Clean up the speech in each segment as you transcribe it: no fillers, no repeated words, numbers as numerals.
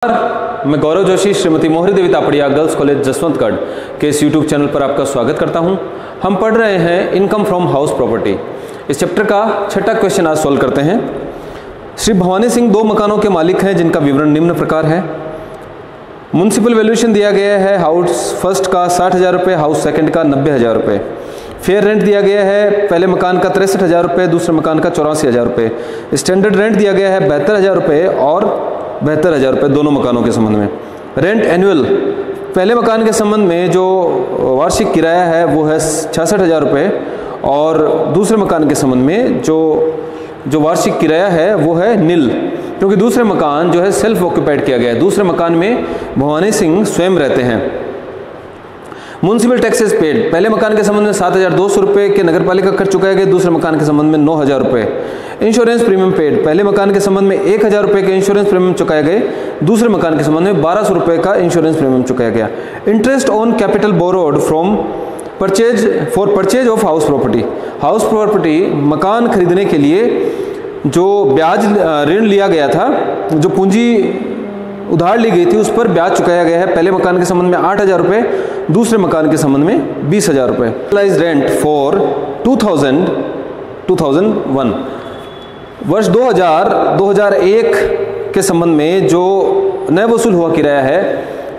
मैं गौरव जोशी श्रीमती मोहरी देवी Tapadia girls college Jaswantgarh के इस यूट्यूब चैनल पर आपका स्वागत करता हूं। हम पढ़ रहे हैं इनकम फ्रॉम हाउस प्रॉपर्टी। इस चैप्टर का छठा क्वेश्चन आज सॉल्व करते हैं। श्री भवानी सिंह 2 मकानों के मालिक हैं जिनका विवरण निम्न प्रकार है। म्युनिसिपल वैल्यूएशन दिया गया है हाउस फर्स्ट का 60,000 रुपये, हाउस सेकंड का 90,000 रुपये। फेयर रेंट दिया गया है पहले मकान का 63,000 रुपये, दूसरे मकान का 84,000 रुपये। स्टैंडर्ड रेंट दिया गया है 72,000 रुपये और 72,000 रुपये दोनों मकानों के संबंध में। रेंट एनुअल पहले मकान के संबंध में जो वार्षिक किराया है वो है 66,000 रुपये और दूसरे मकान के संबंध में जो वार्षिक किराया है वो है नील, क्योंकि दूसरे मकान जो है सेल्फ ऑक्यूपाइड किया गया है। दूसरे मकान में भवानी सिंह स्वयं रहते हैं। म्युनिसिपल टैक्सेस पेड पहले मकान के संबंध में 7,200 रुपये के नगर पालिका कर चुकाए गए, दूसरे मकान के संबंध में 9,000 रुपये। इंश्योरेंस प्रीमियम पेड पहले मकान के संबंध में 1,000 रुपये के इंश्योरेंस प्रीमियम चुकाए गए, दूसरे मकान के संबंध में 1,200 रुपये का इंश्योरेंस प्रीमियम चुकाया गया। Interest on capital borrowed from purchase of house property. House property मकान खरीदने के लिए जो ब्याज ऋण लिया गया था, जो पूंजी उधार ली गई थी, उस पर ब्याज चुकाया गया है। पहले मकान के संबंध में 8,000 रुपये, दूसरे मकान के संबंध में 20,000 रुपये। रेंट फॉर 2001 वर्ष 2001 के संबंध में जो नए वसूल हुआ किराया है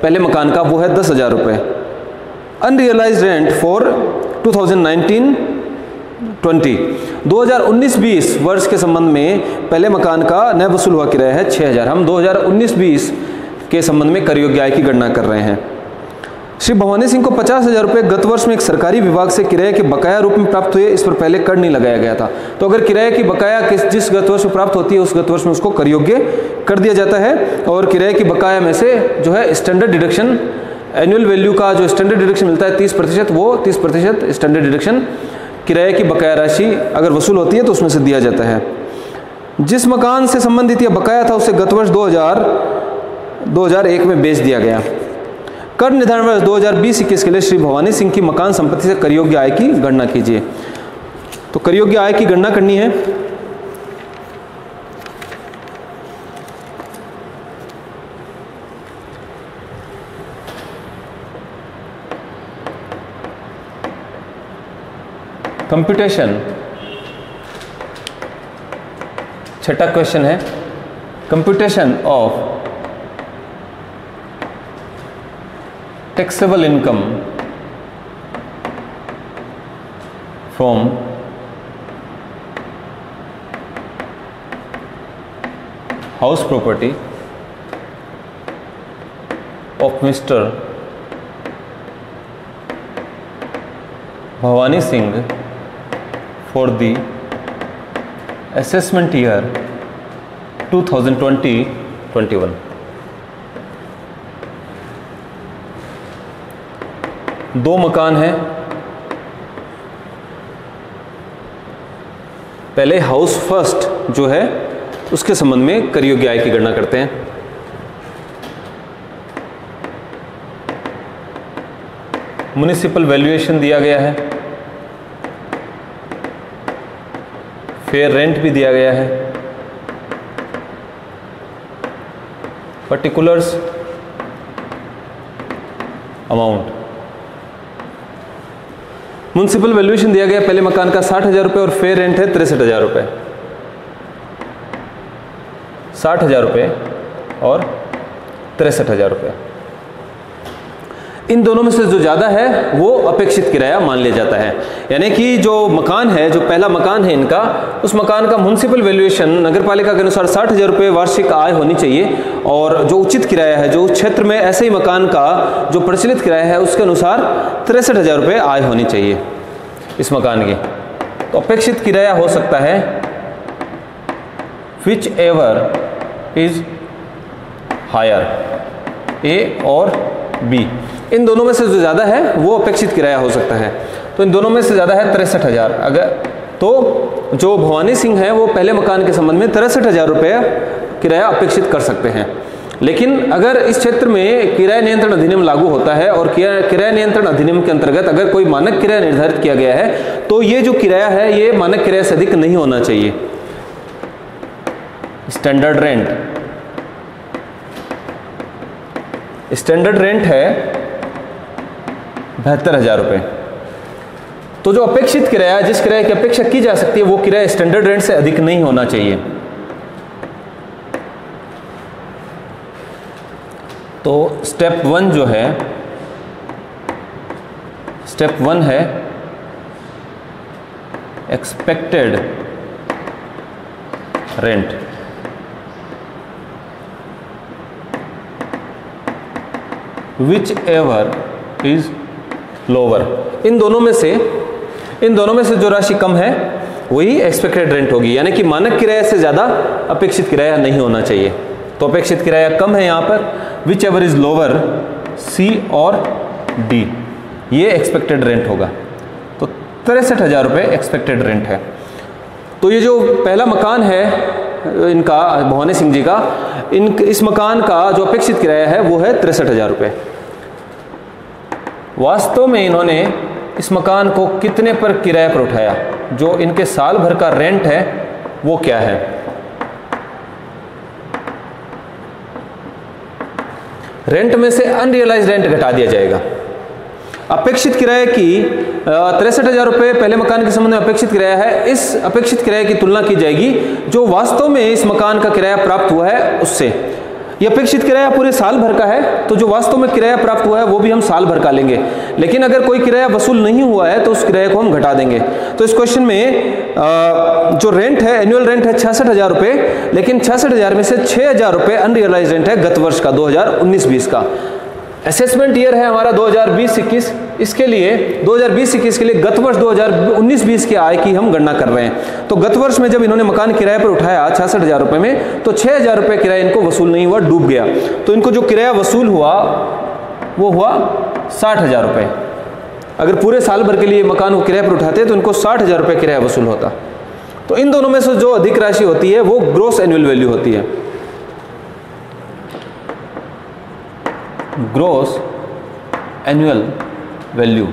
पहले मकान का वो है 10,000 रुपये। अनरियलाइज्ड रेंट फॉर 2019-20 2019-20 वर्ष के संबंध में पहले मकान का नए वसूल हुआ किराया है 6,000। हम 2019-20 के संबंध में कर योग्य आय की गणना कर रहे हैं। श्री भवानी सिंह को 50,000 रुपये गत वर्ष में एक सरकारी विभाग से किराए के बकाया रूप में प्राप्त हुए। इस पर पहले कर नहीं लगाया गया था, तो अगर किराए की बकाया जिस गत वर्ष में प्राप्त होती है उस गत वर्ष में उसको कर योग्य कर दिया जाता है। और किराए की बकाया में से जो है स्टैंडर्ड डिडक्शन, एनुअल वैल्यू का जो स्टैंडर्ड डिडक्शन मिलता है 30%, वो 30% स्टैंडर्ड डिडक्शन किराए की बकाया राशि अगर वसूल होती है तो उसमें से दिया जाता है। जिस मकान से संबंधित यह बकाया था उसे गत वर्ष 2001 में बेच दिया गया। कर निर्धारण वर्ष 2020-21 के लिए श्री भवानी सिंह की मकान संपत्ति से कर योग्य आय की गणना कीजिए। तो कर योग्य आय की गणना करनी है। कंप्यूटेशन, छठा क्वेश्चन है computation of taxable income from house property of Mr. Bhavani Singh for the assessment year 2020-21। दो मकान हैं। पहले हाउस फर्स्ट जो है उसके संबंध में कर योग्य आय की गणना करते हैं। म्युनिसिपल वैल्यूएशन दिया गया है, फेयर रेंट भी दिया गया है, पर्टिकुलर्स अमाउंट। म्युनिसिपल वैल्यूएशन दिया गया पहले मकान का 60,000 रुपये और फेयर रेंट है 63,000 रुपये। 60,000 रुपये और 63,000 रुपये, इन दोनों में से जो ज़्यादा है वो अपेक्षित किराया मान लिया जाता है। यानी कि जो मकान है, जो पहला मकान है इनका, उस मकान का म्युनिसिपल वैल्यूएशन नगर पालिका के अनुसार 60,000 रुपये वार्षिक आय होनी चाहिए और जो उचित किराया है, जो क्षेत्र में ऐसे ही मकान का जो प्रचलित किराया है उसके अनुसार 63,000 रुपये आय होनी चाहिए इस मकान की। तो अपेक्षित किराया हो सकता है विच एवर इज हायर, ए और बी, इन दोनों में से जो ज़्यादा है वो अपेक्षित किराया हो सकता है। तो इन दोनों में से ज़्यादा है 63,000। अगर तो जो भवानी सिंह है वो पहले मकान के संबंध में 63,000 रुपये किराया अपेक्षित कर सकते हैं। लेकिन अगर इस क्षेत्र में किराया नियंत्रण अधिनियम लागू होता है और किराया नियंत्रण अधिनियम के अंतर्गत अगर कोई मानक किराया निर्धारित किया गया है तो ये जो किराया है ये मानक किराया से अधिक नहीं होना चाहिए। स्टैंडर्ड रेंट स्टैंडर्ड रेंट है 72,000 रुपये। तो जो अपेक्षित किराया, जिस किराए की अपेक्षा की जा सकती है, वो किराया स्टैंडर्ड रेंट से अधिक नहीं होना चाहिए। तो स्टेप 1 जो है, स्टेप 1 है expected rent. Whichever is lower, इन दोनों में से जो राशि कम है वही एक्सपेक्टेड रेंट होगी, यानी कि मानक किराया से ज़्यादा अपेक्षित किराया नहीं होना चाहिए। तो अपेक्षित किराया कम है यहाँ पर, विच एवर इज लोअर, सी और डी, ये एक्सपेक्टेड रेंट होगा। तो 63,000 रुपये एक्सपेक्टेड रेंट है। तो ये जो पहला मकान है इनका, भवानी सिंह जी का, इस मकान का जो अपेक्षित किराया है वो है 63,000 रुपये। वास्तव में इन्होंने इस मकान को कितने पर किराए पर उठाया, जो इनके साल भर का रेंट है वो क्या है? रेंट में से अनरियलाइज्ड रेंट घटा दिया जाएगा। अपेक्षित किराए की 63,000 रुपये पहले मकान के संबंध में अपेक्षित किराया है। इस अपेक्षित किराए की तुलना की जाएगी जो वास्तव में इस मकान का किराया प्राप्त हुआ है उससे। ये अपेक्षित किराया पूरे साल भर का है, तो जो वास्तव में किराया प्राप्त हुआ है वो भी हम साल भर का लेंगे। लेकिन अगर कोई किराया वसूल नहीं हुआ है तो उस किराए को हम घटा देंगे। तो इस क्वेश्चन में जो रेंट है, एनुअल रेंट है 66,000 रुपये, लेकिन 66,000 में से 6,000 रुपये अनरियलाइज रेंट है गत वर्ष का, 2019-20 का। असेसमेंट ईयर है हमारा 2020-21, इसके लिए 2020-21 के लिए गत वर्ष 2019-20 के आय की हम गणना कर रहे हैं। तो गत वर्ष में जब इन्होंने मकान किराए पर उठाया 66,000 रुपये में, तो 6,000 रुपये किराया इनको वसूल नहीं हुआ, डूब गया। तो इनको जो किराया वसूल हुआ वो हुआ 60,000 रुपये। अगर पूरे साल भर के लिए मकान को किराए पर उठाते तो इनको 60,000 रुपये किराया वसूल होता। तो इन दोनों में से जो अधिक राशि होती है वो ग्रॉस एनुअल वैल्यू होती है। Gross annual value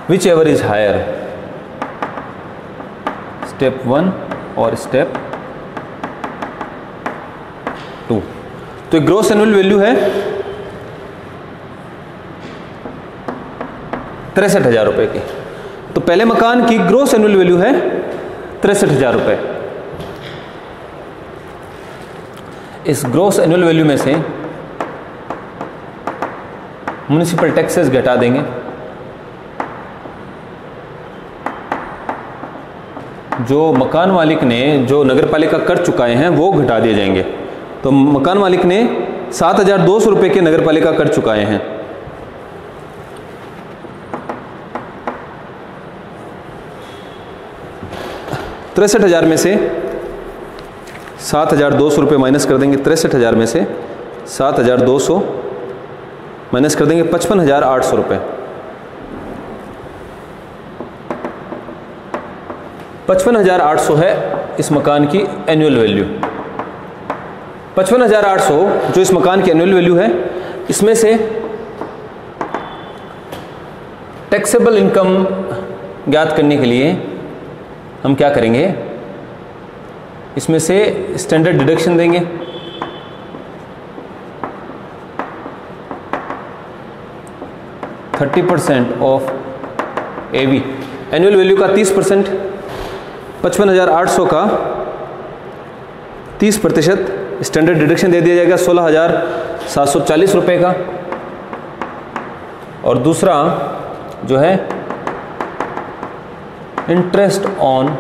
whichever is higher, step 1 और स्टेप 2। तो ग्रॉस एनुअल वैल्यू है 63,000 रुपये की। तो पहले मकान की ग्रॉस एनुअल वैल्यू है 63,000 रुपये। इस ग्रॉस एनुअल वैल्यू में से म्युनिसिपल टैक्सेस घटा देंगे, जो मकान मालिक ने जो नगरपालिका कर चुकाए हैं वो घटा दिए जाएंगे। तो मकान मालिक ने 7,200 रुपये के नगरपालिका कर चुकाए हैं। तो 63,000 में से 7,200 रुपये माइनस कर देंगे। 63,000 में से 7,200 माइनस कर देंगे 55,800 रुपये। 55,800 है इस मकान की एनुअल वैल्यू। 55,800 जो इस मकान की एनुअल वैल्यू है, इसमें से टैक्सेबल इनकम ज्ञात करने के लिए हम क्या करेंगे, इसमें से स्टैंडर्ड डिडक्शन देंगे। %30 ऑफ एवी, एनुअल वैल्यू का 30%, 55,800 का 30% स्टैंडर्ड डिडक्शन दे दिया जाएगा 16,740 रुपये का। और दूसरा जो है इंटरेस्ट ऑन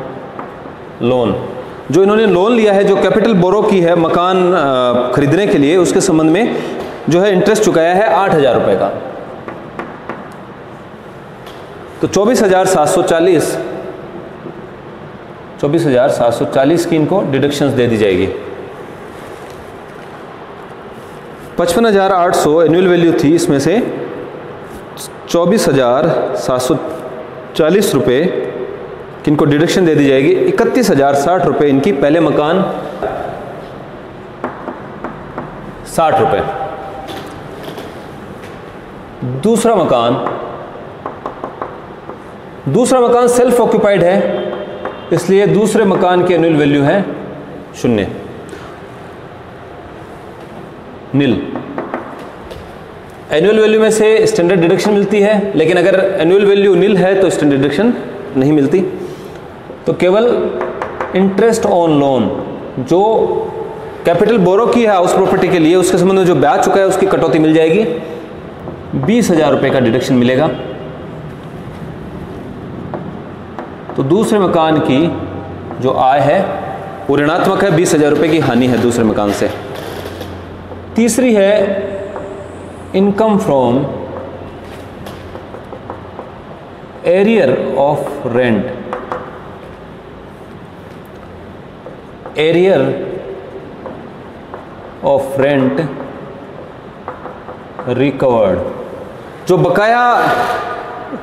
लोन, जो इन्होंने लोन लिया है, जो कैपिटल बोरो की है मकान खरीदने के लिए, उसके संबंध में जो है इंटरेस्ट चुकाया है 8,000 रुपये का। तो 24,740 की इनको डिडक्शंस दे दी जाएगी। 55,800 एनुअल वैल्यू थी, इसमें से 24,740 रुपये किनको डिडक्शन दे दी जाएगी। 31,060 रुपये इनकी पहले मकान 60 रुपये। दूसरा मकान सेल्फ ऑक्यूपाइड है, इसलिए दूसरे मकान की एनुअल वैल्यू है 0, नील। एनुअल वैल्यू में से स्टैंडर्ड डिडक्शन मिलती है, लेकिन अगर एनुअल वैल्यू नील है तो स्टैंडर्ड डिडक्शन नहीं मिलती। तो केवल इंटरेस्ट ऑन लोन जो कैपिटल बोरो की है हाउस प्रॉपर्टी के लिए, उसके संबंध में जो ब्याज चुका है उसकी कटौती मिल जाएगी, 20,000 रुपये का डिडक्शन मिलेगा। तो दूसरे मकान की जो आय है वो ऋणात्मक है, 20,000 रुपये की हानि है दूसरे मकान से। तीसरी है income from arrear of rent, arrear of rent recovered. जो बकाया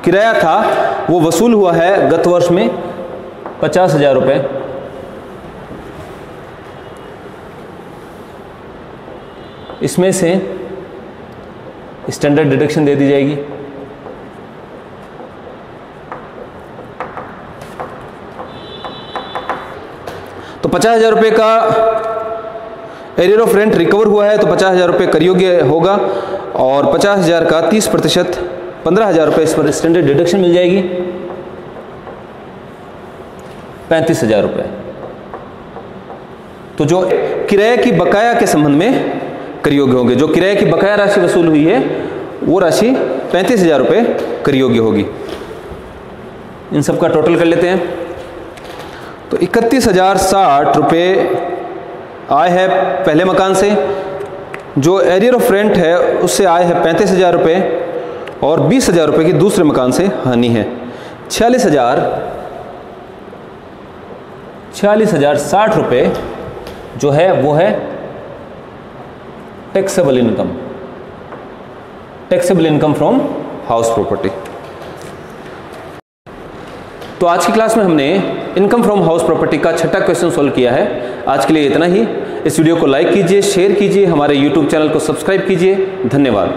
किराया था वो वसूल हुआ है गत वर्ष में 50,000 रुपये। इसमें से स्टैंडर्ड डिडक्शन दे दी जाएगी। तो 50,000 रुपये का एरियर ऑफ रेंट रिकवर हुआ है तो 50,000 रुपये कर योग्य होगा, और 50,000 का 30% 15,000 रुपये इस पर स्टैंडर्ड डिडक्शन मिल जाएगी, 35,000 रुपये। तो जो किराए की बकाया के संबंध में कर योग्य होंगे, जो किराए की बकाया राशि वसूल हुई है वो राशि 35,000 रुपये कर योग्य होगी। इन सब का टोटल कर लेते हैं। तो 31,060 रुपये आय है पहले मकान से, जो एरियर ऑफ रेंट है उससे आय है 35,000 रुपये, और 20,000 रुपये की दूसरे मकान से हानि है। 46,060 रुपये जो है वो है taxable income from house property. तो आज की क्लास में हमने इनकम फ्रॉम हाउस प्रॉपर्टी का छठा क्वेश्चन सोल्व किया है। आज के लिए इतना ही। इस वीडियो को लाइक कीजिए, शेयर कीजिए, हमारे YouTube चैनल को सब्सक्राइब कीजिए। धन्यवाद।